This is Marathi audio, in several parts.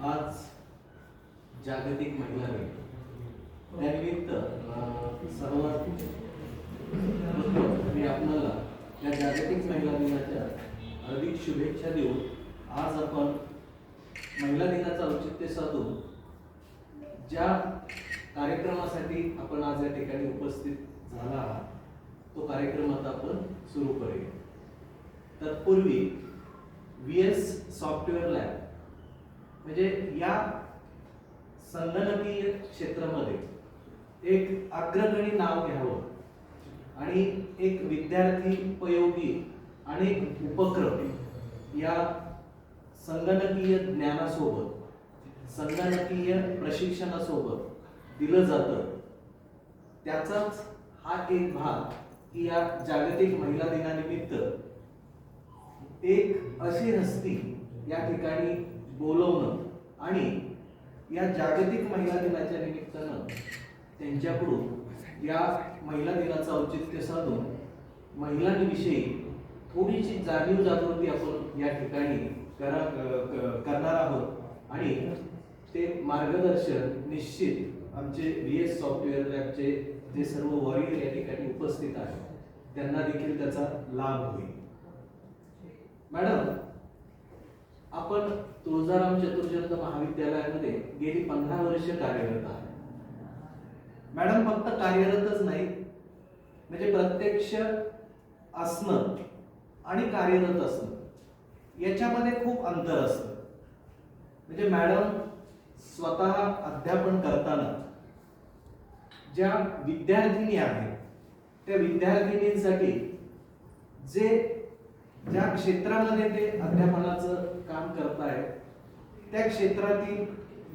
आज जागतिक महिला दिन, त्यानिमित्त सर्वात मी आपल्याला या जागतिक महिला दिनाच्या हार्दिक शुभेच्छा देऊन आज आपण महिला दिनाचं औचित्य साधून ज्या कार्यक्रमासाठी आपण आज या ठिकाणी उपस्थित झाला आहात तो कार्यक्रम आता आपण सुरू करूया. तत्पूर्वी VS सॉफ्टवेअर लॅब म्हणजे या संगणकीय क्षेत्रामध्ये एक अग्रगणी नाव घ्यावं आणि एक विद्यार्थी उपयोगी अनेक उपक्रम या संगणकीय ज्ञानासोबत संगणकीय प्रशिक्षणासोबत दिलं जातं. त्याचाच हा एक भाग की या जागतिक महिला दिनानिमित्त एक अशी हस्ती या ठिकाणी बोलवणं आणि या जागतिक महिला दिनाच्या निमित्तानं त्यांच्याकडून या महिला दिनाचं औचित्य साधून महिलांविषयी थोडीशी जाणीव जागृती आपण या ठिकाणी करणार आहोत आणि ते मार्गदर्शन निश्चित आमचे VS सॉफ्टवेअर लॅबचे जे सर्व वॉरियर या ठिकाणी उपस्थित आहेत त्यांना देखील त्याचा लाभ होईल. मॅडम, आपण तुळजाराम चतुर्वेद महाविद्यालयामध्ये गेली 15 वर्ष कार्यरत आहात. मॅडम, फक्त कार्यरतच नाही म्हणजे प्रत्यक्ष असणं आणि कार्यरत असणं याच्यामध्ये खूप अंतर असतं. म्हणजे मॅडम स्वतः अध्यापन करताना ज्या विद्यार्थिनी आहेत त्या विद्यार्थिनींसाठी ज्या क्षेत्रामध्ये ते अध्यापनाचं काम करतायत त्या क्षेत्रातील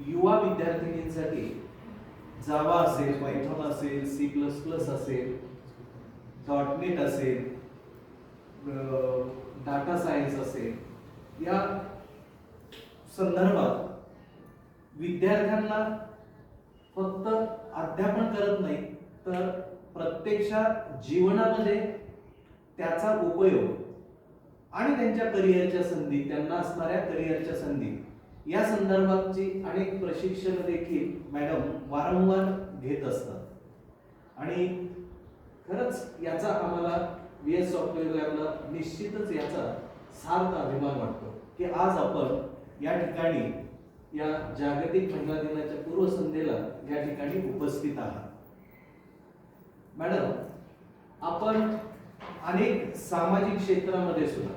युवा विद्यार्थिनींसाठी जावा असेल, पायथॉन असेल, C++ असेल, .NET असेल, डाटा सायन्स असेल, या संदर्भात विद्यार्थ्यांना फक्त अध्यापन करत नाही तर प्रत्यक्षात जीवनामध्ये त्याचा उपयोग आणि त्यांच्या करिअरच्या संधी, त्यांना असणाऱ्या करिअरच्या संधी या संदर्भातची अनेक प्रशिक्षण देखील मॅडम वारंवार घेत असतात आणि खरंच याचा आम्हाला VS सॉफ्टवेअर लॅबला निश्चितच याचा सार्थ अभिमान वाटतो की आज आपण या ठिकाणी या जागतिक महिला दिनाच्या पूर्वसंध्येला या ठिकाणी उपस्थित आहात. मॅडम, आपण अनेक सामाजिक क्षेत्रामध्ये सुद्धा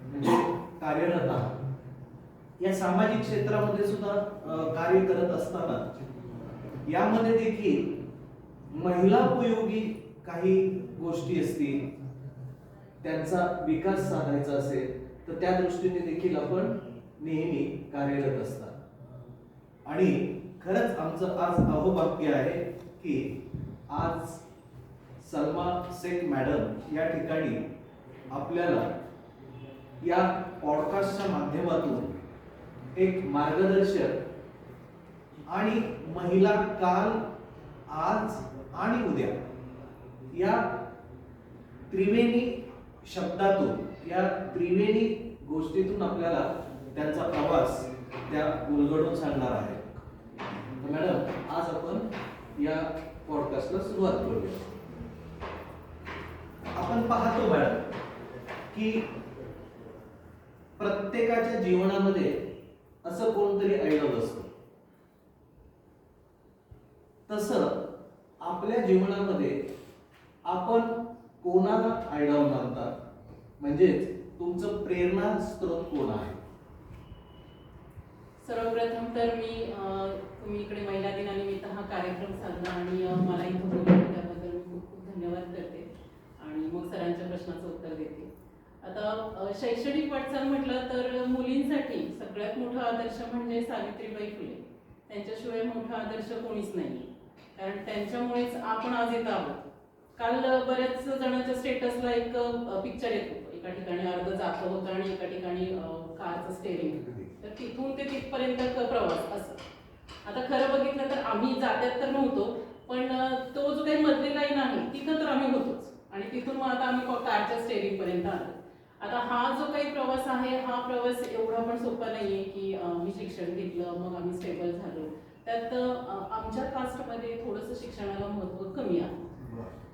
म्हणजे कार्यरत आहात. या सामाजिक क्षेत्रामध्ये सुद्धा कार्य करत असताना यामध्ये देखील महिला उपयोगी काही गोष्टी असतील, त्यांचा विकास साधायचा असेल तर त्या दृष्टीने देखील आपण नेहमी कार्यरत असतात. आणि खरंच आमचं आज अहोभाग्य आहे की आज सलमा शेख मॅडम या ठिकाणी आपल्याला या पॉडकास्टच्या माध्यमातून एक मार्गदर्शन आणि महिला काल, आज आणि उद्या या त्रिवेणी शब्दातून, या त्रिवेणी गोष्टीतून आपल्याला त्यांचा प्रवास त्या उलगडून सांगणार आहे. तर मॅडम, आज आपण या पॉडकास्टला सुरुवात करूया. आपण पाहतो मॅडम की प्रत्येकाच्या जीवनामध्ये असं कोणतरी आयडॉल असतं. तसं आपल्या जीवनामध्ये आपण कोणाला आयडॉल मानतात, म्हणजेच तुमचं प्रेरणा स्रोत कोण आहे? सर्वप्रथम तर तुम्ही इकडे महिला दिनानिमित्त हा कार्यक्रम साधला आणि मला इथं बोलवलं त्याबद्दल मी खूप खूप धन्यवाद करते आणि मग सरांच्या प्रश्नाचं उत्तर देते. आता शैक्षणिक वाटचाल म्हटलं तर मुलींसाठी सगळ्यात मोठा आदर्श म्हणजे सावित्रीबाई फुले. त्यांच्याशिवाय मोठा आदर्श कोणीच नाही, कारण त्यांच्यामुळेच आपण आज येत आहोत. काल बऱ्याच जणांच्या स्टेटसला एक पिक्चर येत होतं, एका ठिकाणी अर्ध जातं होतं आणि एका ठिकाणी कारचं स्टेअरिंग, तर तिथून ते तिथपर्यंत प्रवास असं. आता खरं बघितलं तर आम्ही जात्यात तर नव्हतो, पण तो जो काही मधली लाईन आहे तिथं तर आम्ही होतोच आणि तिथून मग आता आम्ही कारच्या स्टेअरिंग पर्यंत आलो. आता हा जो काही प्रवास आहे, हा प्रवास एवढा पण सोपा नाहीये की मी शिक्षण घेतलं मग आम्ही स्टेबल झालो. त्यात आमच्या कास्टमध्ये थोडंसं शिक्षणाला महत्त्व कमी आहे.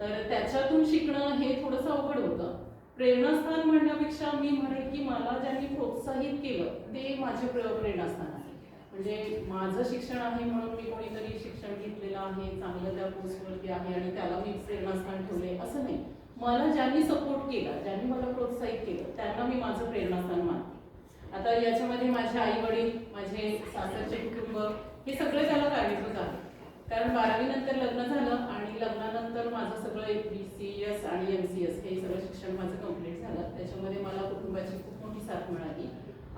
तर त्याच्यातून शिकणं हे थोडंसं अवघड होतं. प्रेरणास्थान म्हणण्यापेक्षा मी म्हणेन की मला ज्यांनी प्रोत्साहित केलं ते माझे प्रेरणास्थान आहे. म्हणजे माझं शिक्षण आहे म्हणून मी कोणीतरी शिक्षण घेतलेलं आहे, चांगलं त्या पोस्टवरती आहे आणि त्याला मी प्रेरणास्थान ठेवले असं नाही. मला ज्यांनी सपोर्ट केला, ज्यांनी मला प्रोत्साहित केलं त्यांना मी माझं प्रेरणास्थान मानते. आता याच्यामध्ये माझे आई वडील, माझे सासरचे कुटुंब हे सगळे त्याला कारणीभूत आहे. कारण 12वी नंतर लग्न झालं आणि लग्नानंतर माझं सगळं BCS आणि MCS हे सगळं शिक्षण माझं कंप्लीट झालं. त्याच्यामध्ये मला कुटुंबाची खूप मोठी साथ मिळाली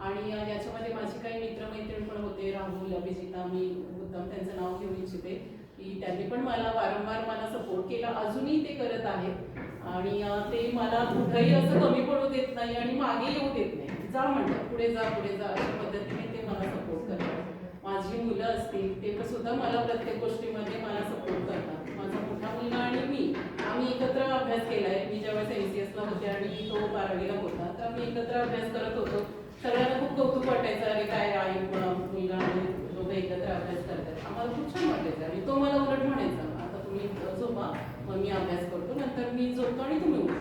आणि याच्यामध्ये माझे काही मित्रमैत्रीण पण होते, राहुल, अभिजिता, मी मुद्दाम त्यांचं नाव घेऊ इच्छिते की त्यांनी पण मला वारंवार सपोर्ट केला, अजूनही ते करत आहेत आणि ते मला कुठेही असं कमी पडू देत नाही आणि मागे येऊ देत नाही. जा म्हणतात, पुढे जा अशा पद्धतीने ते मला सपोर्ट करतात. माझी मुलं असतील ते पण सुद्धा मला प्रत्येक गोष्टीमध्ये मला सपोर्ट करतात. माझा मोठा मुलगा आणि मी आम्ही एकत्र अभ्यास केलाय. मी ज्यावेळेस MCS ला होते आणि तो 12वीला होता, तर आम्ही एकत्र अभ्यास करत होतो. सगळ्यांना खूप कौतुक वाटायचं, अरे काय आई मुलगा आणि दोघं एकत्र अभ्यास करतात. आम्हाला खूप छान वाटायचं आणि तो मला उलट म्हणायचा, आता तुम्ही झोपा, मग मी अभ्यास करतो, नंतर मी झोपतो आणि तुम्ही उठा.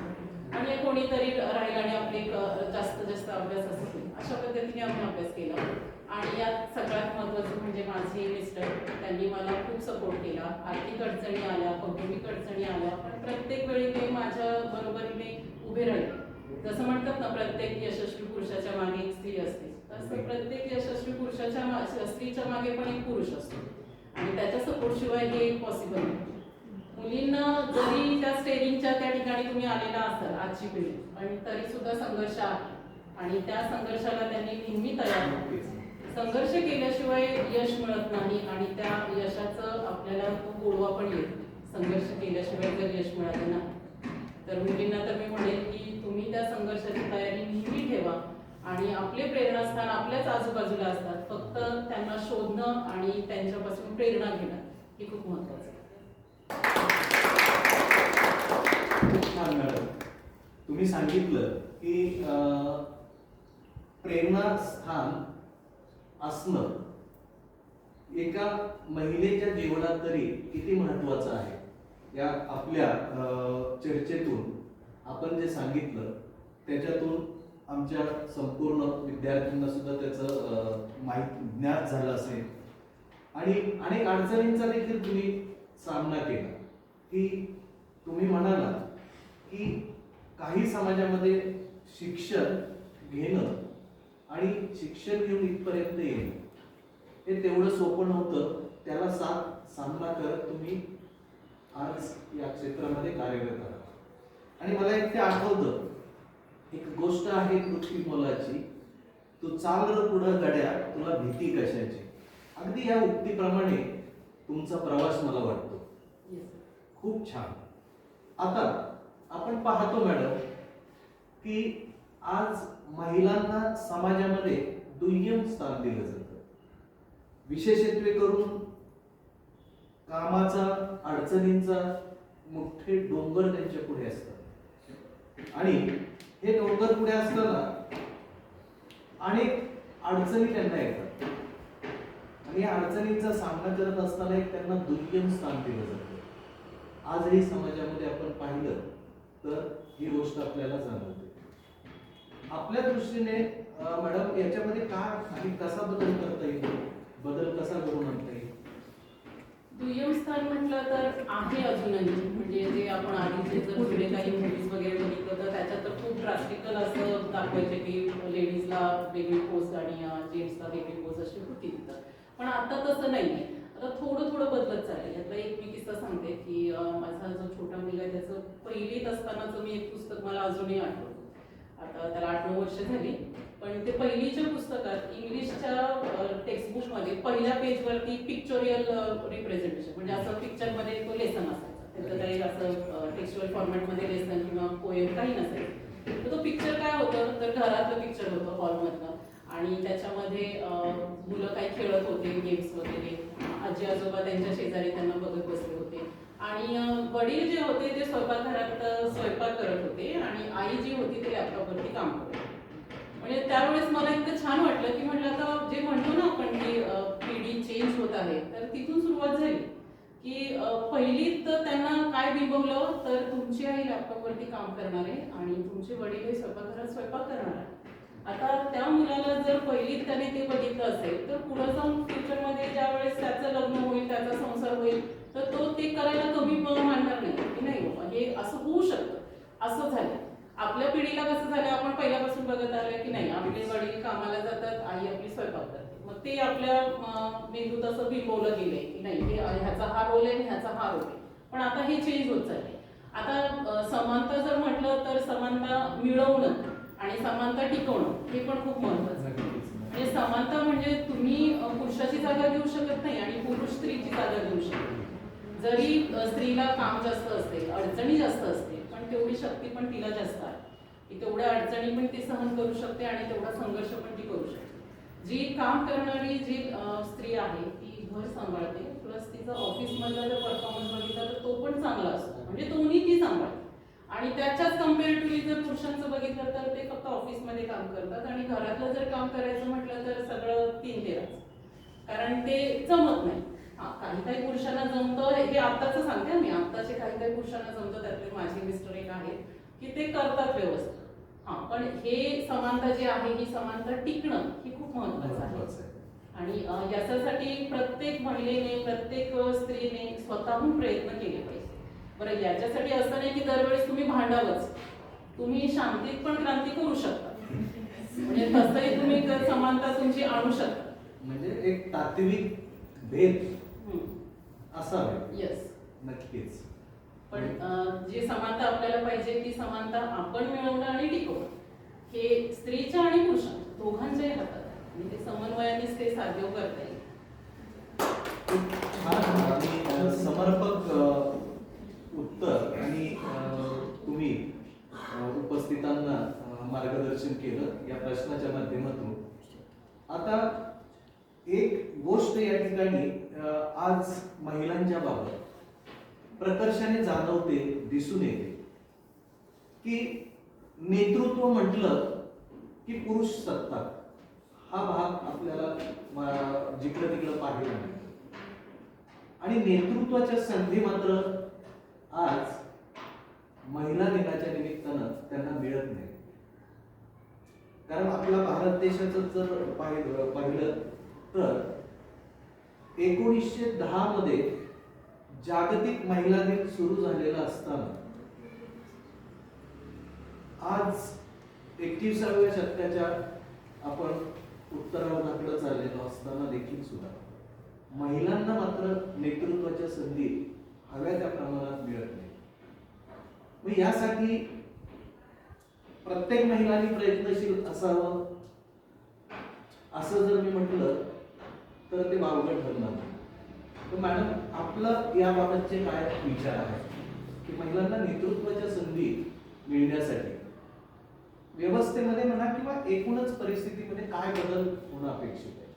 आणि कोणीतरी राहील आणि आपले जास्त अभ्यास असतो. अशा पद्धतीने आम्ही अभ्यास केला. आणि यात सगळ्यात महत्त्वाचं म्हणजे माझे मिस्टर, त्यांनी मला खूप सपोर्ट केला. आर्थिक अडचणी आल्या, कौटुंबिक अडचणी आल्या, पण प्रत्येक वेळी ते माझ्या बरोबरीने उभे राहिले. जसं म्हणतात ना, प्रत्येक यशस्वी पुरुषाच्या मागे एक स्त्री असते, तसं प्रत्येक यशस्वी पुरुषाच्या स्त्रीच्या मागे पण एक पुरुष असतो आणि त्याच्या सपोर्ट शिवाय हे पॉसिबल नाही. मुलींना जरी त्या स्टेरिंगच्या त्या ठिकाणी तुम्ही आलेला असाल, आजची पिढी, पण तरी सुद्धा संघर्ष आहे आणि त्या संघर्षाला त्यांनी नेहमी तयार होते. संघर्ष केल्याशिवाय यश मिळत नाही आणि त्या यशाचं आपल्याला तो गोडवा पण येतो. संघर्ष केल्याशिवाय जर यश मिळालं नाही तर मुलींना तर मी म्हणेन की तुम्ही त्या संघर्षाची तयारी नेहमी ठेवा आणि आपले प्रेरणास्थान आपल्याच आजूबाजूला असतात. फक्त त्यांना शोधणं आणि त्यांच्यापासून प्रेरणा घेणं हे खूप महत्त्वाचं आहे. खूप छान मॅडम, तुम्ही सांगितलं की प्रेरणास्थान असणं एका महिलेच्या जीवनात तरी किती महत्त्वाचं आहे. या आपल्या चर्चेतून आपण जे सांगितलं त्याच्यातून आमच्या संपूर्ण विद्यार्थ्यांना सुद्धा त्याचं ज्ञात झालं असेल आणि अनेक अडचणींचा देखील तुम्ही सामना केला. की तुम्ही म्हणाला की काही समाजामध्ये शिक्षण घेणं आणि शिक्षण घेऊन इथपर्यंत येणं हे तेवढं सोपं नव्हतं. त्याला सामना करत तुम्ही आज या क्षेत्रामध्ये कार्यरत आहात. आणि मला एक ते आठवतं, एक गोष्ट आहे पृथ्वी मोलाची, तू चाल र पुढं गड्या, तुला भीती कशाची. अगदी या उक्तीप्रमाणे तुमचा प्रवास मला वाटतो. खूप छान. आता आपण पाहतो मॅडम की आज महिलांना समाजामध्ये दुय्यम स्थान दिलं जातं. विशेषत्वे करून कामाचा, अडचणींचा मोठे डोंगर त्यांच्या पुढे असतात आणि हे डोंगर पुढे असताना अनेक अडचणी त्यांना येतात आणि या अडचणींचा सामना करत असताना एक त्यांना दुय्यम स्थान दिलं जातं. आजही समाजामध्ये आपण पाहिलं तर ही गोष्ट आपल्याला जाणवते. आपल्या दृष्टीने मॅडम याच्यामध्ये काय आणि कसा बदल करता येईल, बदल कसा घडवून आणता येईल? दुय्यम स्थान म्हटलं तर आहे अजूनही. म्हणजे जे आपण आधीचे जर पुढे काही मूवीज वगैरे बघितलं तर त्याच्यात तर खूप ड्रास्टिकल असं दाखवायचे की लेडीजला वेगळी पोस्ट आणि जेंट्सला वेगळी पोस्ट अशी होती तिथं. पण आता तसं नाही आहे. आता थोडं बदलत चाललंय. यातला एक मी किस्सा सांगते की माझा जो छोटा मुलगा आहे त्याचं पहिलीत असतानाचं मी एक पुस्तक मला अजूनही आठवतं. आता त्याला 8-9 वर्ष झाली, पण ते पहिलीच्या पुस्तकात इंग्लिशच्या टेक्स्टबुकमध्ये पहिल्या पेजवरती पिक्चोरियल रिप्रेझेंटेशन, म्हणजे असं पिक्चरमध्ये तो लेसन असायचा. त्याचं काही असं टेक्स्च्युअल फॉर्मॅटमध्ये लेसन किंवा पोएम काही नसायचं. तर तो पिक्चर काय होतं तर घरातलं पिक्चर होतं, हॉलमधलं, आणि त्याच्यामध्ये मुलं काही खेळत होते गेम्स वगैरे. आजी आजोबा त्यांच्या शेजारी त्यांना बघत बसले होते आणि वडील जे होते ते स्वयंपाकघरात स्वयंपाक करत होते आणि आई जी होती ते लॅपटॉपवरती काम करत होती. म्हणजे त्यावेळेस मला इतकं छान वाटलं की म्हटलं आता जे म्हणतो ना आपण की पिढी चेंज होत आहे, तर तिथून सुरुवात झाली की पहिलीत तर त्यांना काय बिंबवलं तर तुमची आई लॅपटॉपवरती काम करणार आहे आणि तुमचे वडील हे स्वयंपाकघरात स्वयंपाक करणार आहे. आता त्या मुलाला जर पहिलीत त्याने ते बघितलं असेल तर पुढे जाऊन फ्युचरमध्ये ज्या वेळेस त्याचं लग्न होईल, त्याचा संसार होईल, तर तो ते करायला कमी मानणार नाही की नाही बाबा हे असं होऊ शकतं. असं झालं आपल्या पिढीला. कसं झालं आपण पहिल्यापासून बघत आलोय की नाही आपले वडील कामाला जातात, आई आपली स्वयंपाक करते, मग ते आपल्या मेंदूत असं बिंबवलं गेलंय की नाही हे ह्याचा हा रोल आहे, ह्याचा हा रोल आहे. पण आता हे चेंज होत चाललंय. आता समानता जर म्हटलं तर समानता मिळवणं आणि समानता टिकवणं हे पण खूप महत्वाचं आहे. म्हणजे समानता म्हणजे तुम्ही पुरुषाची जागा घेऊ शकत नाही आणि पुरुष स्त्रीची जागा घेऊ शकत नाही. जरी स्त्रीला काम जास्त असते, अडचणी जास्त असते, पण तेवढी शक्ती पण तिला जास्त आहे की तेवढ्या अडचणी पण ती सहन करू शकते आणि तेवढा संघर्ष पण ती करू शकते. जी काम करणारी जी स्त्री आहे ती घर सांभाळते, प्लस तिचा ऑफिसमधला जर परफॉर्मन्स बघितला तर तो पण चांगला असतो, म्हणजे दोन्ही ती सांभाळते. आणि त्याच्याच कम्पॅरेटिव्हली जर पुरुषांचं बघितलं तर ते फक्त ऑफिसमध्ये काम करतात आणि घरातलं जर काम करायचं म्हटलं तर सगळं तीन तेराच, कारण ते जमत नाही. काही काही पुरुषांना जमतं, हे आत्ताच सांगते मी, आत्ताचे काही काही पुरुषांना जमतं, त्यातले माझे मिस्टर एक आहेत की ते करतात व्यवस्थित. पण हे समानता जी आहे ही समानता टिकणं ही खूप महत्वाचं आहे. आणि याच्यासाठी प्रत्येक महिलेने, प्रत्येक स्त्रीने स्वतःहून प्रयत्न केले पाहिजे. बरं, याच्यासाठी असं नाही की दरवेळेस तुम्ही भांडावंच, तुम्ही शांतीत पण क्रांती करू शकता. म्हणजे तसंही तुम्ही समानता तुमची आणू शकता. म्हणजे एक तात्विक भेद असावे. येस, नक्कीच. पण जी समानता आपल्याला पाहिजे ती समानता आपण मिळवणं आणि टिकवणं हे स्त्रीच्या आणि पुरुषांच्या दोघांच्याही हातात आहे आणि ते समन्वयानेच ते साध्य करता येईल. छान आणि समर्पक उत्तर आणि तुम्ही उपस्थितांना मार्गदर्शन केलं या प्रश्नाच्या माध्यमातून. आता एक गोष्ट या ठिकाणी आज महिलांच्या बाबत प्रकर्षाने जाणवते, दिसून येते की नेतृत्व म्हटलं की पुरुष सत्ता हा भाग आपल्याला जिकडं तिकडं पाहायला मिळतो. आणि नेतृत्वाच्या संधी मात्र आज महिला दिनाच्या निमित्तानं त्यांना मिळत नाही. कारण आपल्या भारत देशाचं जर पाहिलं तर 1910 मध्ये जागतिक महिला दिन सुरू झालेला असताना आज 21व्या शतकाच्या आपण उत्तरार्धाकडे चाललेलो असताना देखील सुद्धा महिलांना मात्र नेतृत्वाच्या संधी हव्या त्या प्रमाणात मिळत नाही. मग यासाठी प्रत्येक महिलांनी प्रयत्नशील असावं असं जर मी म्हटलं तर ते वावगं ठरणार नाही. तर मॅडम, आपलं याबाबतचे काय विचार आहेत की महिलांना नेतृत्वाच्या संधी मिळण्यासाठी व्यवस्थेमध्ये म्हणा किंवा एकूणच परिस्थितीमध्ये काय बदल होणं अपेक्षित आहे?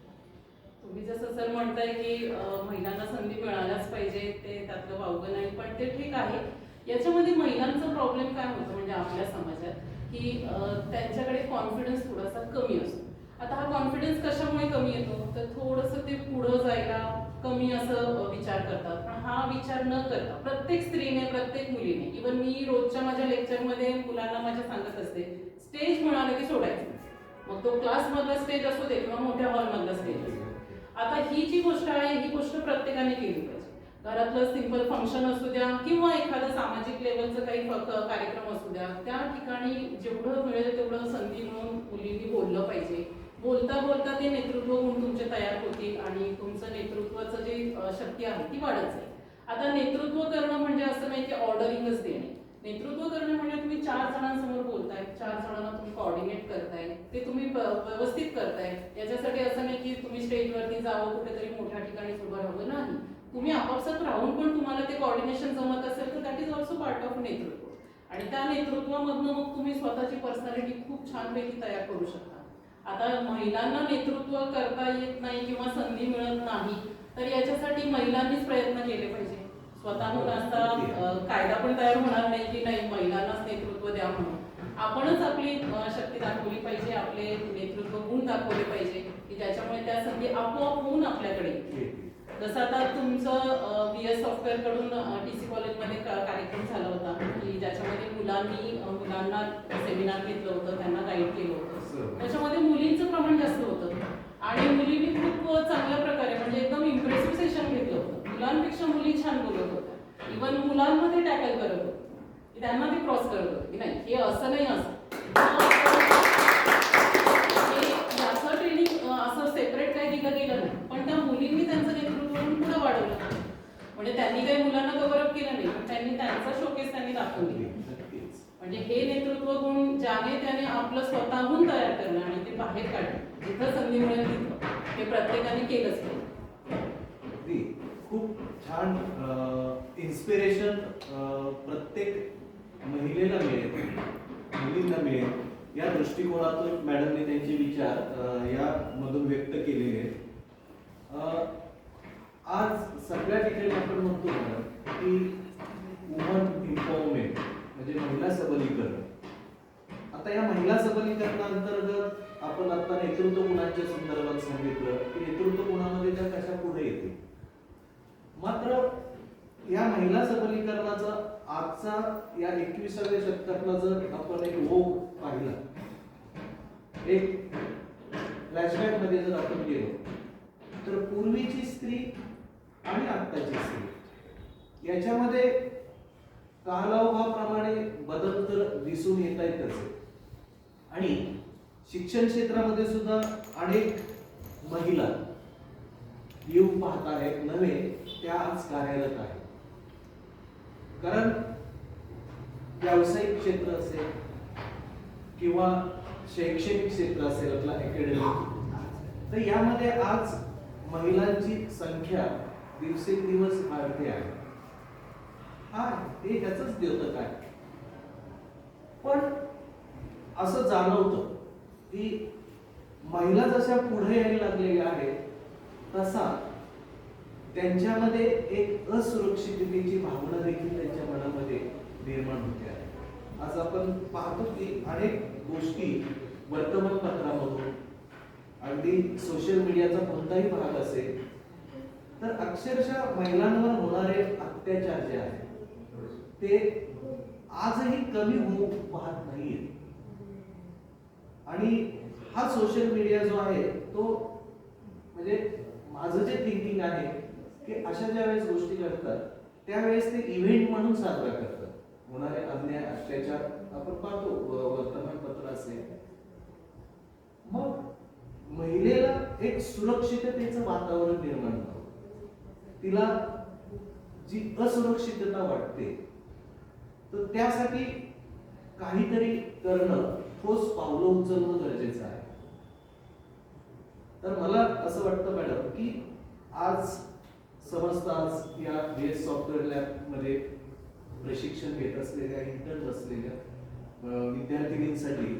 तुम्ही जसं सर म्हणताय की महिलांना संधी मिळाल्याच पाहिजे, ते त्यातलं वावगं नाही, पण ते ठीक आहे. याच्यामध्ये महिलांचा प्रॉब्लेम काय होतो म्हणजे आपल्या समाजात की त्यांच्याकडे कॉन्फिडन्स थोडासा कमी असतो. आता हा कॉन्फिडन्स कशामुळे कमी येतो तर थोडंसं ते पुढं जायला कमी असं विचार करतात. पण हा विचार न करता प्रत्येक स्त्रीने, प्रत्येक मुलीने, इव्हन मी रोजच्या माझ्या लेक्चरमध्ये मुलांना माझ्या सांगत असते, स्टेज म्हणाले की सोडायचं, मग तो क्लासमधला स्टेज असू दे किंवा मोठ्या हॉलमधला स्टेज असू दे. आता ही जी गोष्ट आहे ही गोष्ट प्रत्येकाने केली पाहिजे. घरातलं सिंपल फंक्शन असू द्या किंवा एखादं सामाजिक लेवलचं काही कार्यक्रम असू द्या, त्या ठिकाणी जेवढं मिळेल तेवढं संधी म्हणून मुलींनी बोललं पाहिजे. बोलता बोलता ते नेतृत्व गुण तुमचे तयार होतील आणि तुमचं नेतृत्वाचं जे शक्ती आहे ती वाढत जाईल. आता नेतृत्व करणं म्हणजे असं नाही की ऑर्डरिंगच देणे. नेतृत्व करणं म्हणजे तुम्ही 4 जणांसमोर बोलताय, 4 जणांना तुम्ही कोऑर्डिनेट करताय, ते तुम्ही व्यवस्थित करताय. याच्यासाठी असं नाही की तुम्ही स्टेजवरती जावं, कुठेतरी मोठ्या ठिकाणी उभं राहावं, नाही. तुम्ही आपापसात राहून पण तुम्हाला ते कोऑर्डिनेशन जमत असेल तर that is also part of नेतृत्व. आणि त्या नेतृत्वामधनं मग तुम्ही स्वतःची पर्सनॅलिटी खूप छानपैकी तयार करू शकता. आता महिलांना नेतृत्व करता येत नाही किंवा संधी मिळत नाही तर याच्यासाठी महिलांनीच प्रयत्न केले पाहिजे. स्वतःहून असा कायदा पण तयार होणार नाही की नाही महिलांनाच नेतृत्व द्या म्हणून. आपणच आपली शक्ती दाखवली पाहिजे, आपले नेतृत्व गुण दाखवले पाहिजे की ज्याच्यामुळे त्या संधी आपोआप होऊन आपल्याकडे येतील. जसं आता तुमचं VS सॉफ्टवेअर कडून TC कॉलेजमध्ये कार्यक्रम झाला होता की ज्याच्यामध्ये मुलांना सेमिनार घेतलं होतं, त्यांना गाईड केलं होतं. त्याच्यामध्ये मुलींचं प्रमाण जास्त होतं आणि मुलींनी खूप चांगल्या प्रकारे म्हणजे एकदम इम्प्रेसिव्ह सेशन घेतलं होतं. मुलांपेक्षा मुली छान बोलत होत्या, इव्हन मुलांमध्ये टॅकल करत होतं की त्यांना ते क्रॉस करत होतं की नाही हे असं नाही असं याचं ट्रेनिंग असं सेपरेट काही दिलं गेलं नाही, पण त्या मुलींनी त्यांचं नेतृत्व पुढे वाढवलं. म्हणजे त्यांनी काही मुलांना कव्हर अप केलं नाही, पण त्यांनी त्यांचा शोकेस त्यांनी दाखवली. म्हणजे हे नेतृत्व गुण ज्याने त्याने आपलं स्वतःहून तयार करणं आणि ते बाहेर काढणं, जिथं संधी मिळेल तिथं हे प्रत्येकाने केलंच पाहिजे. खूप छान इन्स्पिरेशन प्रत्येक महिलेला मिळेल, मुलींना मिळेल या दृष्टिकोनातून मॅडमने त्यांचे विचार यामधून व्यक्त केलेले आहेत. आज सगळ्या ठिकाणी आपण म्हणतो की वुमन एम्पॉवरमेंट म्हणजे महिला सबलीकरण. आता या महिला सबलीकरणाअंतर्गत आपण आता नेतृत्व गुणांच्या संदर्भात सांगितलं की नेतृत्व गुणामध्ये त्या कशा पुढे येते. मात्र या महिला सबलीकरणाचा आजचा या 21व्या शतकातला जर आपण एक ओघ पाहिला, एक फ्लॅशबॅक मध्ये जर आपण गेलो तर पूर्वीची स्त्री आणि आत्ताची स्त्री याच्यामध्ये कालावधीप्रमाणे बदल तर दिसून येत आहेतच. आणि शिक्षण क्षेत्रामध्ये सुद्धा अनेक महिला येऊ पाहत आहेत, नव्हे त्या आज कार्यरत आहेत. कारण व्यावसायिक क्षेत्र असेल किंवा शैक्षणिक क्षेत्र असेल आपला अकॅडमिक, तर यामध्ये आज महिलांची संख्या दिवसेंदिवस वाढते आहे. हे त्याचंच द्योतक आहे. पण असं जाणवतं की महिला जशा पुढे यायला लागलेल्या आहेत तसा त्यांच्यामध्ये एक असुरक्षिततेची भावना देखील त्यांच्या मनामध्ये निर्माण होते आहे. आज आपण पाहतो की अनेक गोष्टी वर्तमानपत्रामधून, अगदी सोशल मीडियाचा कोणताही भाग असेल तर अक्षरशः महिलांवर होणारे अत्याचार जे आहेत ते आजही कमी होऊ पाहत नाहीये. आणि हा सोशल मीडिया जो आहे तो म्हणजे माझं जे थिंकिंग आहे की अशा ज्या वेळेस गोष्टी घडतात त्यावेळेस ते इव्हेंट म्हणून साजरा करतात. होणारे अन्याय अत्याचार आपण पाहतो वर्तमानपत्र असेल. मग महिलेला एक सुरक्षिततेचं वातावरण निर्माण होतं. तिला जी असुरक्षितता वाटते तर त्यासाठी काहीतरी करणं, ठोस पावलं उचलणं गरजेचं आहे. तर मला असं वाटतं मॅडम की आज समजतं आज या VS सॉफ्टवेअर लॅब मध्ये प्रशिक्षण घेत असलेल्या इंटर्न असलेल्या विद्यार्थिनींसाठी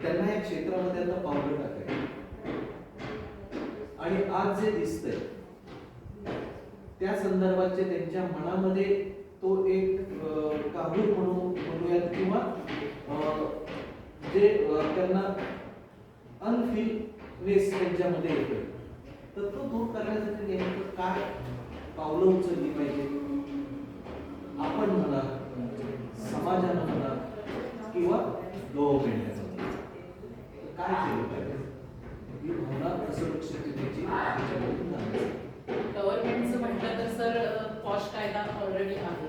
त्यांना या क्षेत्रामध्ये आता पावलं टाकायचं. आणि आज जे दिसतंय त्या संदर्भाचे त्यांच्या मनामध्ये तो एक काहूर म्हणूयात किंवा जे त्यांना अनफिलनेस त्यांच्यामध्ये येतोय तर तो दूर करण्यासाठी नेमकं काय पावलं उचलली पाहिजे. आपण म्हणा, समाजानं म्हणा किंवा गव्हर्नमेंटने काय केलं पाहिजे ही भावना असुरक्षिततेची गव्हर्नमेंटचं म्हटलं तर सर पॉश कायदा ऑलरेडी आहे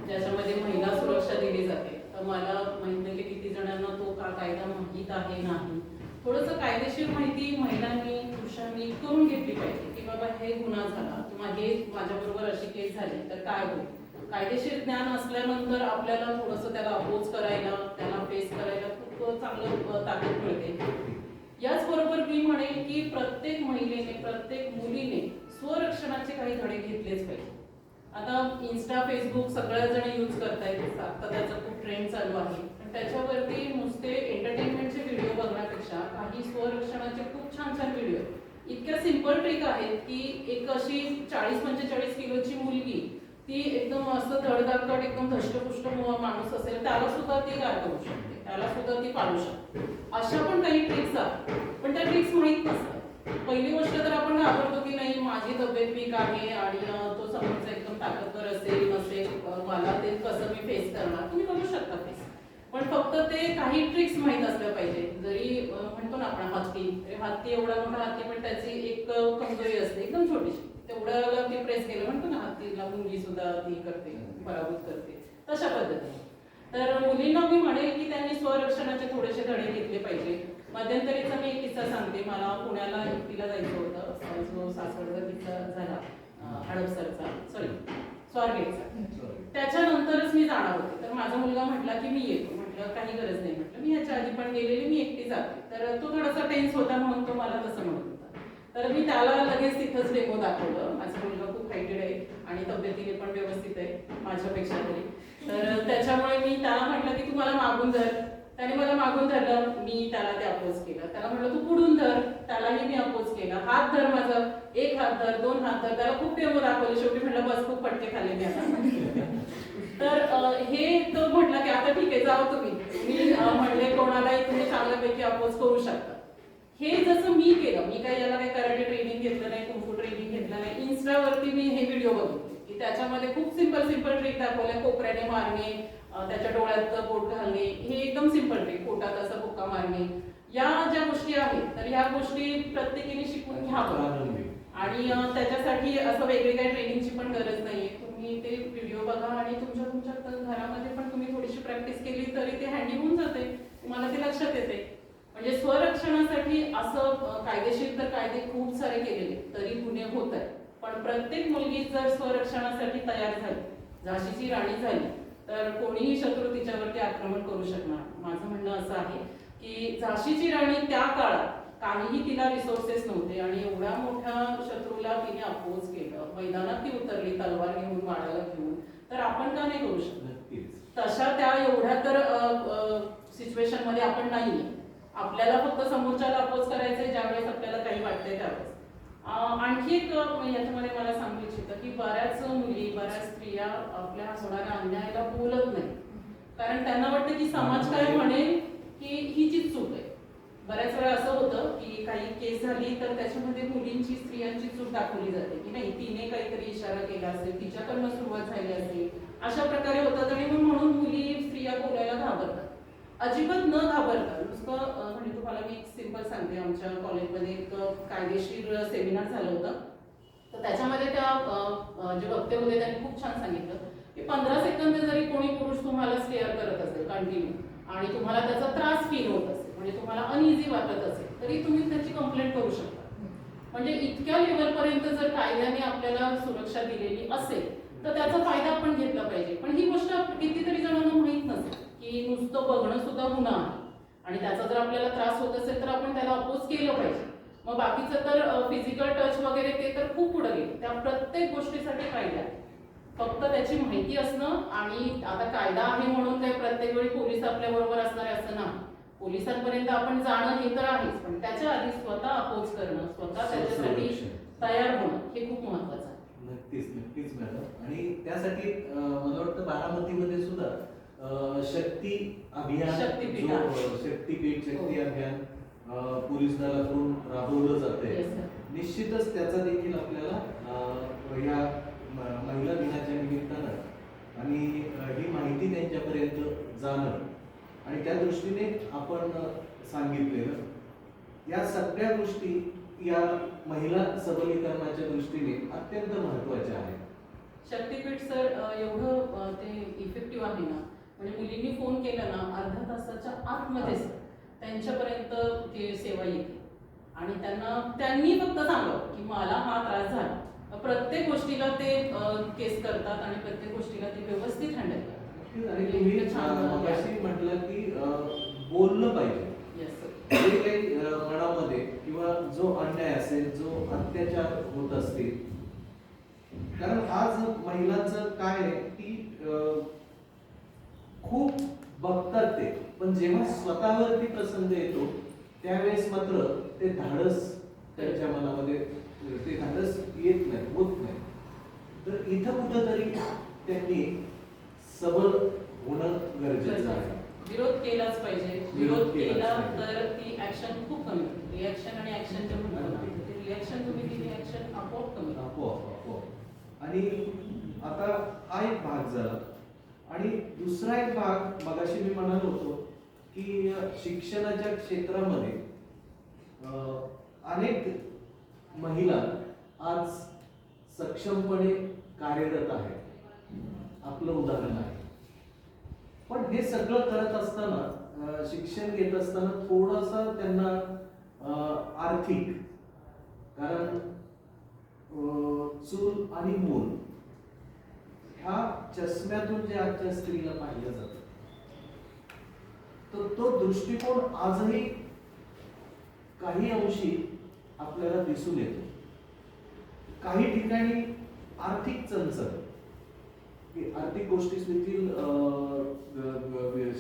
ज्याच्यामध्ये महिला सुरक्षा दिली जाते. तर मला माहित नाही की किती जणांना तो कायदा माहीत आहे नाही. थोडंसं कायदेशीर माहिती महिलांनी पुरुषांनी करून घेतली पाहिजे की बाबा हे गुन्हा झाला किंवा हे माझ्याबरोबर अशी केस झाली तर काय होईल. कायदेशीर ज्ञान असल्यानंतर आपल्याला थोडंसं त्याला अपोज करायला, त्याला फेस करायला खूप चांगलं ताकद मिळते. याचबरोबर मी म्हणेन की प्रत्येक महिलेने, प्रत्येक मुलीने स्वरक्षणाचे काही धडे घेतलेच पाहिजे. आता इन्स्टा, फेसबुक सगळेजण यूज करतायत, आता त्याचा खूप ट्रेंड चालू आहे. पण त्याच्यावरती नुसते एंटरटेनमेंटचे व्हिडिओ बघण्यापेक्षा काही स्वरक्षणाचे खूप छान छान व्हिडिओ, इतक्या सिंपल ट्रिक आहेत की एक अशी 40-45 किलोची मुलगी ती एकदम असं धडधाकट एकदम धष्टपुष्ट माणूस असेल त्याला सुद्धा ती काय करू शकते, त्याला सुद्धा ती पाळू शकते. अशा पण काही ट्रिक्स आहेत, पण त्या ट्रिक्स माहीत नसतात. पहिली गोष्ट तर आपण घाबरतो की नाही माझी तब्येत वीक आहे आणि तो समोरचा एकदम ताकदवर असेल नसेल, मला ते कसं मी फेस करणार. तुम्ही करू शकता फेस, पण फक्त ते काही ट्रिक्स माहीत असल्या पाहिजे. जरी म्हणतो ना आपण हत्ती एवढा मोठा हत्ती पण त्याची एक कमजोरी असते एकदम छोटीशी, तेवढ्याला ती प्रेस केलं म्हणतो ना हत्तीला मुंगी सुद्धा ती करते, पराभूत करते, तशा पद्धतीने. तर मुलींना मी म्हणेल की त्यांनी स्वरक्षणाचे थोडेसे धडे घेतले पाहिजे. मध्यंतरीचा मी एक किस्सा सांगते. मला पुण्याला एकटीला जायचं होतं, जो सासवडचा किस्सा झाला हडपसरचा, स्वारगेटचा, त्याच्यानंतरच मी जाणार होते. तर माझा मुलगा म्हटला की मी येतो. म्हटलं काही गरज नाही, म्हटलं मी ह्याच्या आधी पण गेलेली, मी एकटी जाते. तर तो थोडासा टेन्स होता म्हणून तो मला तसं म्हणत होता. तर मी त्याला लगेच तिथंच डेमो दाखवलं. माझा मुलगा खूप हायटेड आहे आणि तब्येतीने पण व्यवस्थित आहे माझ्यापेक्षा तरी. तर त्याच्यामुळे मी त्याला म्हटलं की तू मला मागून धर. त्याने मला मागून धरलं, मी त्याला ते अपोज केलं. त्याला म्हटलं तू पुढून धर, त्यालाही मी अपोज केला. हात धर माझं, एक हात धर, दोन हात धर. त्याला खूप डेमो दाखवले. शेवटी म्हटलं बस खूप फटके खाल्ले मी आता. तर हे तो म्हटला की आता ठीक आहे जाऊ तुम्ही. मी म्हणले कोणालाही तुम्ही चांगल्यापैकी अपोज करू शकता. हे जसं मी केलं, मी काही याला काही कराटे ट्रेनिंग घेतलं नाही, कुंफू ट्रेनिंग घेतलं नाही. इन्स्टावरती मी हे व्हिडिओ बघितले की त्याच्यामध्ये खूप सिंपल ट्रिक दाखवल्या. कोपऱ्याने मारणे, त्याच्या डोळ्यात बोट घालणे, हे एकदम सिंपल ट्रिक. पोटात असा बुक्का मारणे, या ज्या गोष्टी आहेत तर ह्या गोष्टी प्रत्येकाने शिकून घ्यावं. आणि त्याच्यासाठी असं वेगळी काही ट्रेनिंगची पण गरज नाहीये. तुम्ही ते व्हिडिओ बघा आणि तुमच्या घरामध्ये पण तुम्ही थोडीशी प्रॅक्टिस केली तरी ते हँडी होऊन जाते, तुम्हाला ते लक्षात येते. म्हणजे स्वरक्षणासाठी असं कायदेशीर तर कायदे खूप सारे केलेले तरी गुन्हे होत आहेत. पण प्रत्येक मुलगी जर स्वरक्षणासाठी तयार झाली, झाशीची राणी झाली, तर कोणीही शत्रू तिच्यावरती आक्रमण करू शकणार. माझं म्हणणं असं आहे की झाशीची राणी त्या काळात काहीही तिला रिसोर्सेस नव्हते आणि एवढ्या मोठ्या शत्रूला तिने अपोज केलं, मैदानात ती उतरली तलवार घेऊन, वाडाला घेऊन. तर आपण का नाही करू शकत? तशा त्या एवढ्या तर सिच्युएशन मध्ये आपण नाहीये. आपल्याला फक्त समोरच्याला अपोज करायचंय ज्यावेळेस आपल्याला काही वाटतंय त्यावेळेस. आणखी एक याच्यामध्ये मला सांगू इच्छितं की बऱ्याच मुली, बऱ्याच स्त्रिया आपल्या होणाऱ्या अन्यायाला बोलत नाही, कारण त्यांना वाटतं की समाज काय म्हणेल की हिचीच चूक आहे. बऱ्याच वेळा असं होतं की काही केस झाली तर त्याच्यामध्ये मुलींची, स्त्रियांची चूक दाखवली जाते की नाही तिने काहीतरी इशारा केला असेल, तिच्याकडनं सुरुवात झाली असेल, अशा प्रकारे होतात. आणि म्हणून मुली, स्त्रिया बोलायला घाबरतात. अजिबात न घाबरता नुसतं म्हणजे तुम्हाला मी एक सिंपल सांगते. आमच्या कॉलेजमध्ये एक कायदेशीर सेमिनार झालं होतं. तर त्याच्यामध्ये त्या जे वक्ते होते त्यांनी खूप छान सांगितलं की 15 सेकंद जरी कोणी पुरुष तुम्हाला स्टेअर करत असेल कंटिन्यू आणि तुम्हाला त्याचा त्रास फील होत असेल, म्हणजे तुम्हाला अनइझी वाटत असेल, तरी तुम्ही त्याची कंप्लेंट करू शकता. म्हणजे इतक्या लेवलपर्यंत जर कायद्याने आपल्याला सुरक्षा दिलेली असेल तर त्याचा फायदा आपण घेतला पाहिजे. पण ही गोष्ट कितीतरी जणांना माहीत नसेल की नुसतं बघणं सुद्धा गुन्हा आहे आणि त्याचा जर आपल्याला त्रास होत असेल तर आपण त्याला अपोज केलं पाहिजे. मग बाकीचं तर फिजिकल टच वगैरे ते तर खूप पुढे गेले. त्या प्रत्येक गोष्टीसाठी कायदा आहे, फक्त त्याची माहिती असणं. आणि आता कायदा आहे म्हणून काय प्रत्येक वेळी पोलीस आपल्या बरोबर असणार आहे असं नाही. पोलिसांपर्यंत आपण जाणं हे तर आहेच, पण त्याच्या आधी स्वतः अपोज करणं, स्वतः त्याच्यासाठी तयार होणं हे खूप महत्वाचं आहे. नक्कीच मॅडम. आणि त्यासाठी मला वाटतं बारामतीमध्ये सुद्धा शक्ती अभियान, शक्ती अभियान पोलीस दलाकडून राबवलं जाते. निश्चितच त्याचा देखील आपल्याला या महिला दिनाच्या निमित्तानं आणि ही माहिती त्यांच्यापर्यंत जाणं आणि त्या दृष्टीने आपण सांगितलेलं या सगळ्या गोष्टी या महिला सबलीकरणाच्या दृष्टीने अत्यंत महत्त्वाच्या आहेत. शक्तीपीठ सर एवढं ते इफेक्टिव्ह आहे ना, म्हणजे मुलींनी फोन केला ना अर्ध्या तासाच्या आतमध्ये त्यांच्यापर्यंत ती सेवा येते. आणि त्यांनी फक्त सांगावं की मला हा त्रास झाला. प्रत्येक गोष्टीला ते केस करतात आणि प्रत्येक गोष्टीला ते व्यवस्थित हँडल करतात. आणि तुम्ही मगाशी म्हटलं की बोललं पाहिजे. जे काही मनामध्ये किंवा जो अन्याय असेल, जो अत्याचार होत असतील, कारण आज महिलांचं काय आहे की खूप बघतात ते, पण जेव्हा स्वतःवरती प्रसंग येतो त्यावेळेस मात्र ते धाडस त्यांच्या मनामध्ये, ते धाडस येत नाही, होत नाही. तर इथं कुठंतरी त्यांनी सबल होणं गरजेचं आहे. विरोध केलाच पाहिजे. विरोध विरोध केलाच केला पाहिजे. तर ती ऍक्शन खूप कमी होते. रिॲक्शन आणि ऍक्शन जे म्हणतो ना, ते रिॲक्शन तुम्ही दिली, ऍक्शन आपोआप कमी होते. आपोआप. आणि आता हा एक भाग झाला आणि दुसरा एक भाग मगाशी मी म्हणालो होतो की शिक्षणाच्या क्षेत्रामध्ये अनेक महिला आज सक्षमपणे कार्यरत आहेत. आपलं उदाहरण आहे. पण हे सगळं करत असताना शिक्षण घेत असताना थोडासा त्यांना आर्थिक, कारण चूल आणि मूल ह्या चष्म्यातून जे आजच्या स्त्रीला पाहिलं जातं, तर तो दृष्टिकोन आजही काही अंशी आपल्याला दिसून येतो. काही ठिकाणी आर्थिक चणचण, आर्थिक गोष्टी देखील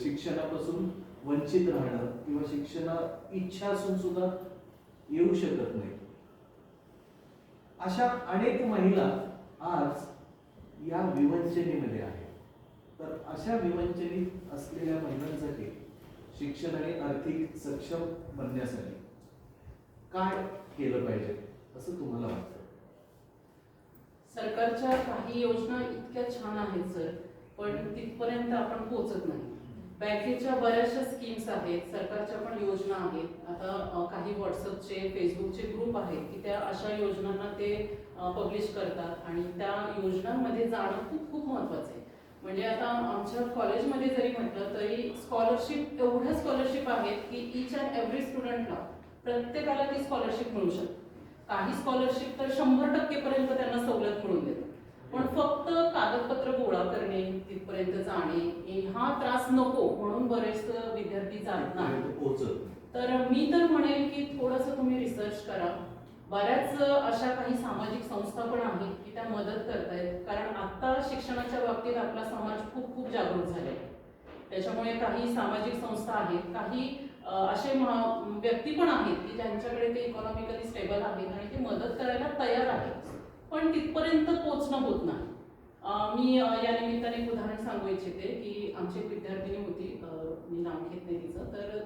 शिक्षणापासून वंचित राहणं किंवा शिक्षणा इच्छा असून सुद्धा येऊ शकत नाही, अशा अनेक महिला आज या विवंचनेमध्ये आहेत. तर अशा विवंचनेत असलेल्या महिलांसाठी शिक्षण आणि आर्थिक सक्षम बनण्यासाठी काय केलं पाहिजे असं तुम्हाला वाटतं? सरकारच्या काही योजना इतक्या छान आहेत सर, पण तिथपर्यंत आपण पोहोचत नाही. बँकेच्या बऱ्याचशा स्कीम्स आहेत, सरकारच्या पण योजना आहेत. आता काही व्हॉट्सअपचे, फेसबुकचे ग्रुप आहेत की त्या अशा योजनांना ते पब्लिश करतात आणि त्या योजनांमध्ये जाणं खूप खूप महत्त्वाचं आहे. म्हणजे आता आमच्या कॉलेजमध्ये जरी म्हटलं तरी स्कॉलरशिप, एवढ्या स्कॉलरशिप आहेत की ईच अँड एव्हरी स्टुडंटला, प्रत्येकाला ती स्कॉलरशिप मिळू शकते. काही स्कॉलरशिप तर 100% पर्यंत त्यांना सवलत मिळून देतात. पण फक्त कागदपत्र गोळा करणे, तिथपर्यंत जाणे, हा त्रास नको म्हणून बरेच विद्यार्थी जात नाही. तर मी तर म्हणेन की थोडंसं तुम्ही रिसर्च करा. बऱ्याच अशा काही सामाजिक संस्था पण आहेत की त्या मदत करतायत. कारण आता शिक्षणाच्या बाबतीत आपला समाज खूप खूप जागरूक झालेला आहे. त्याच्यामुळे काही सामाजिक संस्था आहेत, काही असे व्यक्ती पण आहेत की ज्यांच्याकडे ते इकॉनॉमिकली स्टेबल आहेत आणि ते मदत करायला तयार आहेत. पण तिथपर्यंत पोहोचणं होत नाही. मी या निमित्ताने एक उदाहरण सांगू इच्छिते की आमची एक विद्यार्थिनी होती, मी नाव घेत नाही तिचं, तर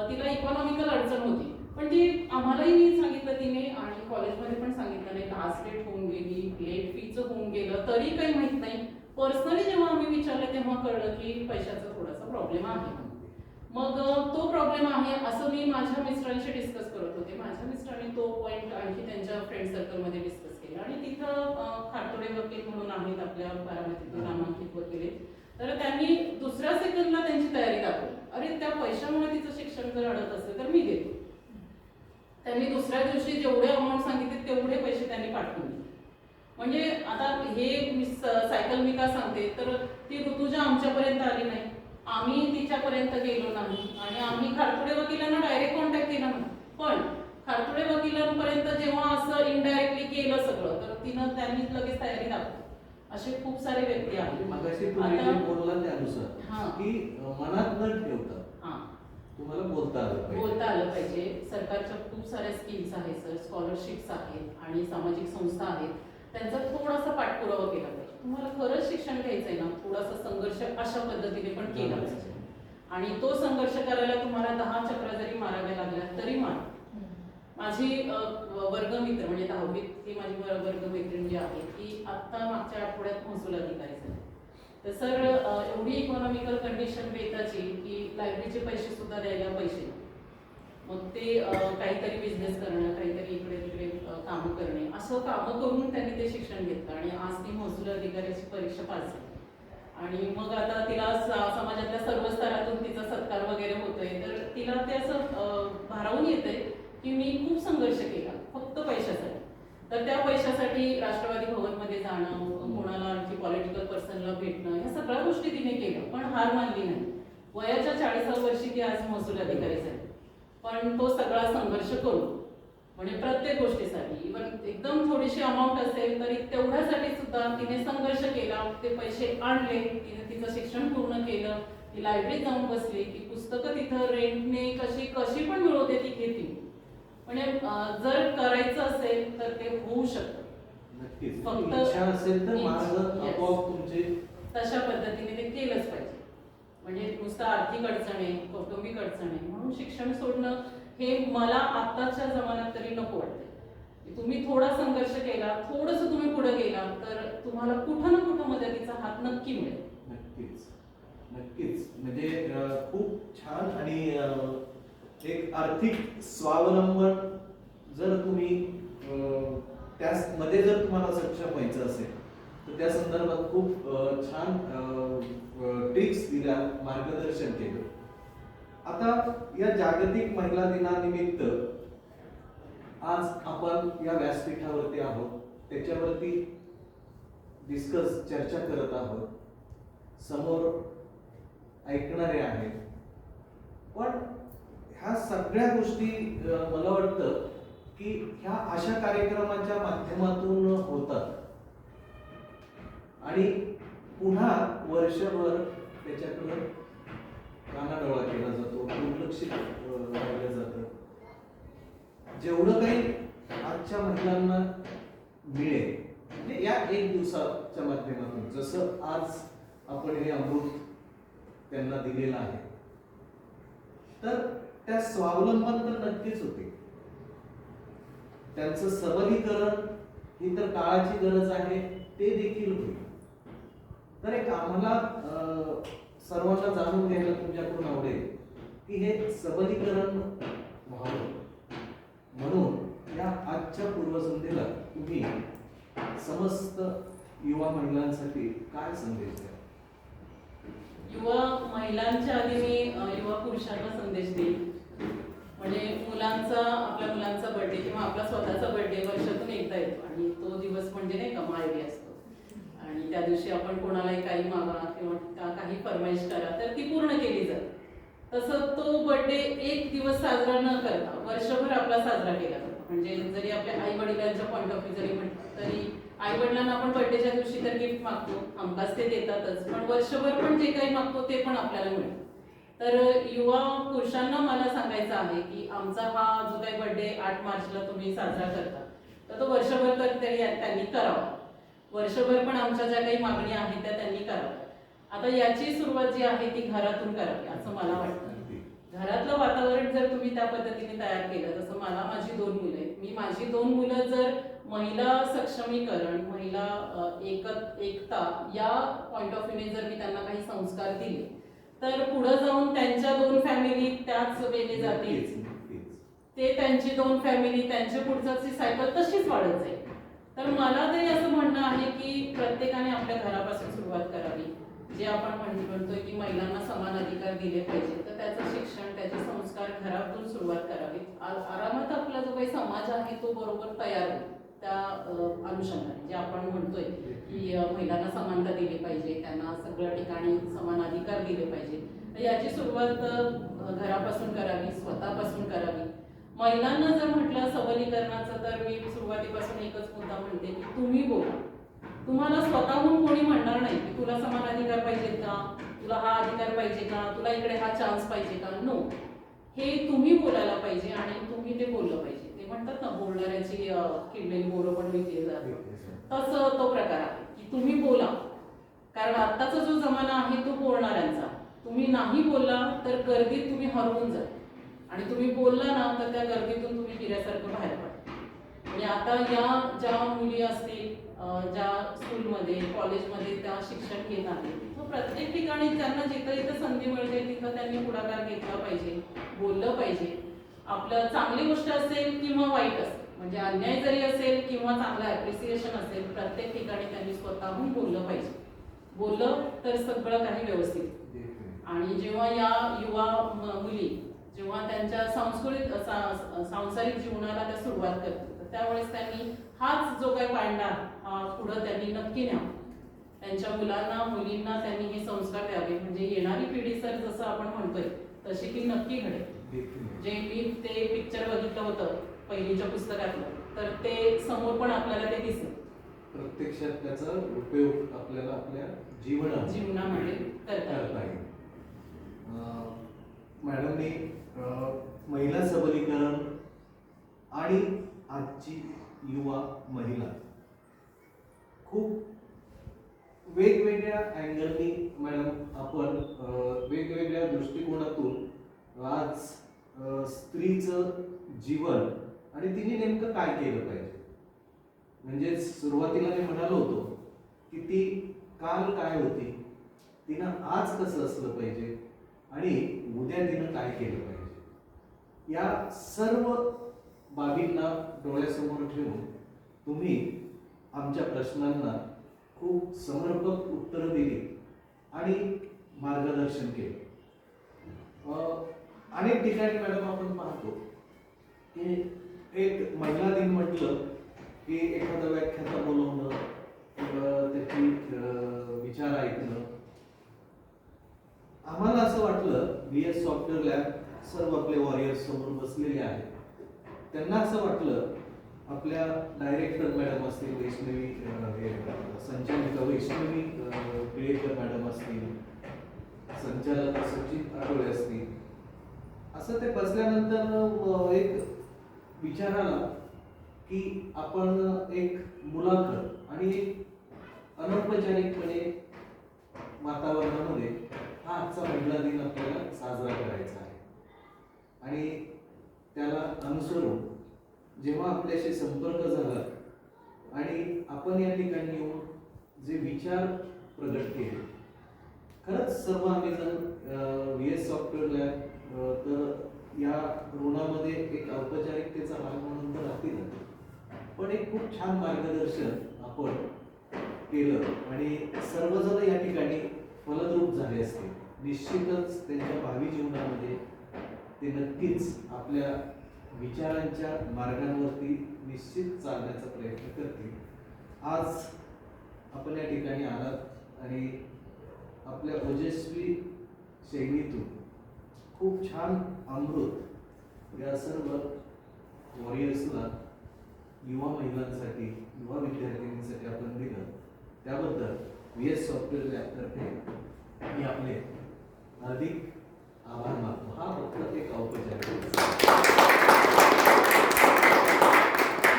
तिला इकॉनॉमिकल अडचण होती. पण ती आम्हालाही मी सांगितलं तिने आणि कॉलेजमध्ये पण सांगितलं नाही. लास्ट डेट होऊन गेली, लेट फीचं होऊन गेलं तरी काही माहीत नाही. पर्सनली जेव्हा आम्ही विचारलं तेव्हा कळलं की पैशाचा थोडासा प्रॉब्लेम आहे. मग तो प्रॉब्लेम आहे असं मी माझ्या मिस्टरांशी डिस्कस करत होते. माझ्या मिस्टरांनी तो पॉईंट आणखी त्यांच्या फ्रेंड सर्कलमध्ये डिस्कस केला आणि तिथं खारतोडे वकील म्हणून आहेत आपल्या बारामतीतील नामांकित वकील, तर त्यांनी दुसऱ्या सेकंडला त्यांची तयारी दाखवली. अरे त्या पैशामुळे तिचं शिक्षण जर अडत असेल तर मी देतो. त्यांनी दुसऱ्या दिवशी जेवढे अमाऊंट सांगितले तेवढे पैसे त्यांनी पाठवून दिले. म्हणजे आता हे सायकल मी का सांगते, तर ती ऋतुजा आमच्यापर्यंत आली नाही, आम्ही तिच्यापर्यंत गेलो नाही आणि आम्ही खारतोडे वकिलांना डायरेक्ट कॉन्टॅक्ट केला नाही. पण खारतोडे वकिलांपर्यंत जेव्हा असं इनडायरेक्टली केलं सगळं, तर त्यांनी लगेच तयारी दाखवली. असे खूप सारे व्यक्ती आहेत. मगाशी तुम्ही जे बोलला त्यानुसार की मनात न ठेवता तुम्हाला बोलता आलं पाहिजे. सरकारच्या खूप साऱ्या स्कीम्स आहेत सर, स्कॉलरशिप्स आहेत आणि सामाजिक संस्था आहेत. त्यांचा थोडासा पाठपुरावा केला पाहिजे. तुम्हाला खरंच शिक्षण घ्यायचंय ना, थोडासा संघर्ष अशा पद्धतीने पण केला पाहिजे. आणि तो संघर्ष करायला तुम्हाला 10 चक्रा जरी माराव्या लागल्या तरी मारा. माझी वर्गमित्र म्हणजे 10वीत ती माझी वर्गमैत्रीण जी आहे ती आत्ता मागच्या आठवड्यात महसूल अधिकारी झाली. तर सर एवढी इकॉनॉमिकल कंडिशन बेताची की लायब्ररीचे पैसे सुद्धा द्यायला पैसे नाही. मग ते काहीतरी बिझनेस करणं, काहीतरी इकडे तिकडे कामं करणे, असं कामं करून त्यांनी ते शिक्षण घेतलं आणि आज ती महसूल अधिकाऱ्याची परीक्षा पास झाली. आणि मग आता तिला समाजातल्या सर्व स्तरातून तिचा सत्कार वगैरे होतोय. तर तिला ते असं भारावून येतंय की मी खूप संघर्ष केला फक्त पैशासाठी. तर त्या पैशासाठी राष्ट्रवादी भवनमध्ये जाणं, कोणाला आणखी पॉलिटिकल पर्सनला भेटणं, ह्या सगळ्या गोष्टी तिने केल्या, पण हार मानली नाही. वयाच्या 40व्या वर्षी ती आज महसूल अधिकारी झाली. पण तो सगळा संघर्ष करून, म्हणजे प्रत्येक गोष्टीसाठी, इव्हन एकदम थोडीशी अमाऊंट असेल तरी तेवढ्यासाठी सुद्धा तिने संघर्ष केला. ते पैसे आणले, तिने तिचं शिक्षण पूर्ण केलं, ती लायब्ररीत जाऊन बसली, ती पुस्तकं तिथं रेंटने कशी पण मिळवते ती घेतली. म्हणजे जर करायचं असेल तर ते होऊ शकतं. नक्कीच फक्त इच्छा असेल तर मार्ग Yes. आपोआप तुमचे तशा पद्धतीने ते केलंच पाहिजे. म्हणजे नुसतं आर्थिक अडचण आहे, कौटुंबिक अडचण आहे म्हणून शिक्षण सोडणं हे मला आत्ताच्या जमान्यात तरी नको वाटतं. तुम्ही थोडा संघर्ष केला, थोडंसं तुम्ही पुढे गेला तर तुम्हाला कुठं ना कुठं मदतीचा हात नक्की मिळेल. नक्कीच नक्कीच म्हणजे खूप छान आणि एक आर्थिक स्वावलंबन जर तुम्ही त्यामध्ये जर तुम्हाला सक्षम व्हायचं असेल तर त्या संदर्भात खूप छान टिप्स दिल्या, मार्गदर्शन केलं. आता या जागतिक महिला दिनानिमित्त आज आपण या व्यासपीठावरती आहोत, त्याच्यावरती चर्चा करत आहोत, समोर ऐकणारे आहेत. पण ह्या सगळ्या गोष्टी मला वाटतं की ह्या अशा कार्यक्रमाच्या माध्यमातून होतात आणि पुन्हा वर्षभर त्याच्याकडे कानाडोळा केला जातो, दुर्लक्षित राहिलं जातं. जेवढं काही आजच्या महिलांना मिळेल म्हणजे या एक दिवसाच्या माध्यमातून, जसं आज आपण हे अमृत त्यांना दिलेलं आहे, तर त्या स्वावलंबन तर नक्कीच होते. त्यांचं सबलीकरण ही तर काळाची गरज आहे, ते देखील होईल. तर एक आम्हाला सर्वांना जाणून घ्यायला तुमच्याकडून आवडेल की हे सबलीकरण व्हावं म्हणून या आजच्या पूर्वसंध्येला तुम्ही समस्त युवा महिलांसाठी काय संदेश द्या? युवा महिलांच्या आधी मी युवा पुरुषांना संदेश देईन. म्हणजे आपल्या मुलांचा बर्थडे किंवा आपला स्वतःचा बर्थडे वर्षातून एकदा येतो आणि तो दिवस म्हणजे नाही का मायरी असतो आणि त्या दिवशी आपण कोणालाही काही मागा किंवा काही फरमाईश करा तर ती पूर्ण केली जाते. तसं तो बर्थडे एक दिवस साजरा न करता वर्षभर आपला साजरा केला जातो. म्हणजे जरी आपल्या आई वडिलांच्या पॉईंट ऑफ व्ह्यू जरी म्हटलं तरी आई वडिलांना आपण बर्थडेच्या दिवशी तर गिफ्ट मागतो, हमखास ते देतातच, पण वर्षभर पण जे काही मागतो ते पण आपल्याला मिळतं. तर युवा पुरुषांना मला सांगायचं आहे की आमचा हा जो काही बर्थडे 8 मार्चला तुम्ही साजरा करता तर तो वर्षभर तर त्यांनी करावा. वर्षभर पण आमच्या ज्या काही मागण्या आहेत त्या त्यांनी कराव्या. आता याची सुरुवात जी आहे ती घरातून करावी असं मला वाटतं. घरातलं वातावरण जर तुम्ही त्या पद्धतीने तयार केलं, जसं माझी 2 मुलं आहेत, मी माझी 2 मुलं जर महिला सक्षमीकरण, महिला एकता या पॉइंट ऑफ व्ह्यूने जर मी त्यांना काही संस्कार दिले तर पुढे जाऊन त्यांच्या 2 फॅमिली त्याच वेने जातील, ते त्यांची 2 फॅमिली त्यांच्या पुढची सायकल तशीच वाढत जाईल. तर मला तरी असं म्हणणं आहे की प्रत्येकाने आपल्या घरापासून सुरुवात करावी. जे आपण म्हणतोय की महिलांना समान अधिकार दिले पाहिजे तर त्याचं शिक्षण, त्याचे संस्कार घरातून सुरुवात करावी. आरामात आपला जो काही समाज आहे तो बरोबर तयार होईल त्या अनुषंगाने. जे आपण म्हणतोय की महिलांना समानता दिली पाहिजे, त्यांना सगळ्या ठिकाणी समान अधिकार दिले पाहिजे, तर याची सुरुवात घरापासून करावी, स्वतःपासून करावी. महिलांना जर म्हटलं सबलीकरणाचं तर मी सुरुवातीपासून एकच मुद्दा म्हणते की तुम्ही बोला. तुम्हाला स्वतःहून कोणी म्हणणार नाही की तुला समान अधिकार पाहिजेत का, तुला हा अधिकार पाहिजे का, तुला इकडे हा चान्स पाहिजे का. नो, हे तुम्ही बोलायला पाहिजे आणि तुम्ही ते बोललं पाहिजे. ते म्हणतात ना, बोलणाऱ्याची किडलेली बोरं पण विकली जाते, तसं तो प्रकार आहे की तुम्ही बोला. कारण आत्ताचा जो जमाना आहे तो बोलणाऱ्यांचा. तुम्ही नाही बोलला तर गर्दीत तुम्ही हरवून जा आणि तुम्ही बोलला ना तर त्या गर्दीतून तुम्ही हिऱ्यासारखं बाहेर पडता. म्हणजे आता या ज्या मुली असतील ज्या स्कूलमध्ये कॉलेजमध्ये त्या शिक्षण घेत आहेत, तर प्रत्येक ठिकाणी त्यांना जिथं जिथं संधी मिळते तिथं त्यांनी पुढाकार घेतला पाहिजे, बोललं पाहिजे. आपलं चांगली गोष्ट असेल किंवा वाईट असेल, म्हणजे अन्याय जरी असेल किंवा चांगलं ॲप्रिसिएशन असेल, प्रत्येक ठिकाणी त्यांनी स्वतःहून बोललं पाहिजे. बोललं तर सगळं काही व्यवस्थित. आणि जेव्हा या युवा मुली जेव्हा त्यांच्या सांसारिक जीवनाला त्या सुरुवात करतात तर त्यावेळेस त्यांनी हाच जो काही पांडा पुढं त्यांनी नक्की न्यावा. त्यांच्या मुलांना मुलींना त्यांनी हे संस्कार द्यावे. म्हणजे येणारी पिढी सर जसं आपण म्हणतोय तशी ती नक्की घडेल. जे मी ते पिक्चर बघितलं होतं पहिलीच्या पुस्तकातलं, तर ते समोर पण आपल्याला ते दिसेल. प्रत्यक्षात त्याचा उपयोग आपल्याला आपल्या जीवनामध्ये करता येईल. मॅडमने महिला सबलीकरण आणि आजची युवा महिला वेगवेगळ्या अँगलनी मॅडम आपण वेगवेगळ्या दृष्टिकोनातून आज स्त्रीचं जीवन आणि तिने नेमकं काय केलं पाहिजे, म्हणजे सुरुवातीला मी म्हणालो होतो की ती काल काय होती, तिनं आज कसं असलं पाहिजे आणि उद्या तिनं काय केलं पाहिजे, या सर्व बाबींना डोळ्यासमोर ठेवून तुम्ही आमच्या प्रश्नांना खूप समर्पक उत्तरं दिली आणि मार्गदर्शन केलं. अनेक ठिकाणी मॅडम आपण पाहतो की एक महिला दिन म्हटलं की एखादा व्याख्याता बोलवणं किंवा त्याची विचार ऐकणं. आम्हाला असं वाटलं, VS सॉफ्टवेअर लॅब सर्व आपले वॉरियर्स समोर बसलेले आहेत, त्यांना असं वाटलं आपल्या डायरेक्टर मॅडम असतील, वैष्णवी संचालिका वैष्णवी टिळेकर मॅडम असतील, संचालक सचिन आठवले असतील, असं ते बसल्यानंतर एक विचार आला की आपण एक मुलाखत आणि एक अनौपचारिकपणे वातावरणामध्ये हा आजचा महिला दिन आपल्याला साजरा करायचा आहे आणि त्याला अनुसरून जेव्हा आपल्याशी संपर्क झाला आणि आपण या ठिकाणी येऊन जे विचार प्रगट केले, खरंच सर्व आम्ही जण VS सॉफ्टवेअर लॅब तर या ऋणामध्ये एक औपचारिकतेचा भाग म्हणून तर राहतील, पण एक खूप छान मार्गदर्शन आपण केलं आणि सर्वजण या ठिकाणी फलद्रूप झाले असतील. निश्चितच त्यांच्या भावी जीवनामध्ये ते नक्कीच आपल्या विचारांच्या मार्गांवरती निश्चित चालण्याचा प्रयत्न करतील. आज आपण या ठिकाणी आलात आणि आपल्या ओजस्वी शैलीतून खूप छान अमृत या सर्व वॉरियर्सला, युवा महिलांसाठी, युवा विद्यार्थिनींसाठी आपण दिलं, त्याबद्दल VS सॉफ्टवेअर लॅबतर्फे मी आपले हार्दिक आभार मानतो. हा फक्त एक औपचारिक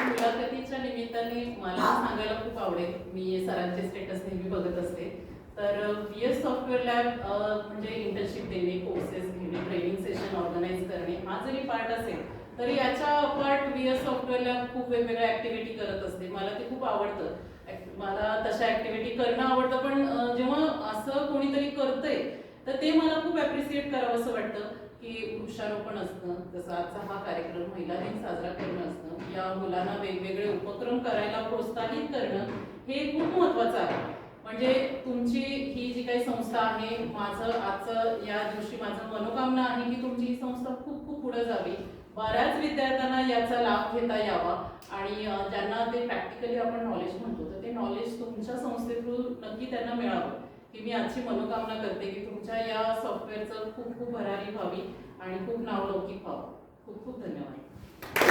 मुलाखतीच्या निमित्ताने मला सांगायला खूप आवडेल. मी सरांचे स्टेटस नेहमी बघत असते, तर VS सॉफ्टवेअर लॅब म्हणजे इंटर्नशिप देणे, कोर्सेस घेणे, ट्रेनिंग सेशन ऑर्गनाईज करणे हा जरी पार्ट असेल तरी याच्या अपार्ट VS सॉफ्टवेअर लॅब खूप वेगवेगळ्या ऍक्टिव्हिटी करत असते. मला ते खूप आवडतं, मला तशा ऍक्टिव्हिटी करणं आवडतं, पण जेव्हा असं कोणीतरी करतंय तर ते मला खूप ॲप्रिशिएट करावं असं वाटतं की वृक्षारोपण असतं, जसं आजचा हा कार्यक्रम महिला दिन साजरा करणं असतं, या मुलांना वेगवेगळे उपक्रम करायला प्रोत्साहित करणं हे खूप महत्त्वाचं आहे. म्हणजे तुमची ही जी काही संस्था आहे, माझं आजचं या दिवशी माझं मनोकामना आहे की तुमची ही संस्था खूप खूप पुढे जावी, बऱ्याच विद्यार्थ्यांना याचा लाभ घेता यावा आणि ज्यांना ते प्रॅक्टिकली आपण नॉलेज म्हणतो तर ते नॉलेज तुमच्या संस्थेतून नक्की त्यांना मिळावं ही मी आजची मनोकामना करते की तुमच्या या सॉफ्टवेअरचं खूप खूप भरारी व्हावी आणि खूप नावलौकिक व्हावं. खूप खूप धन्यवाद.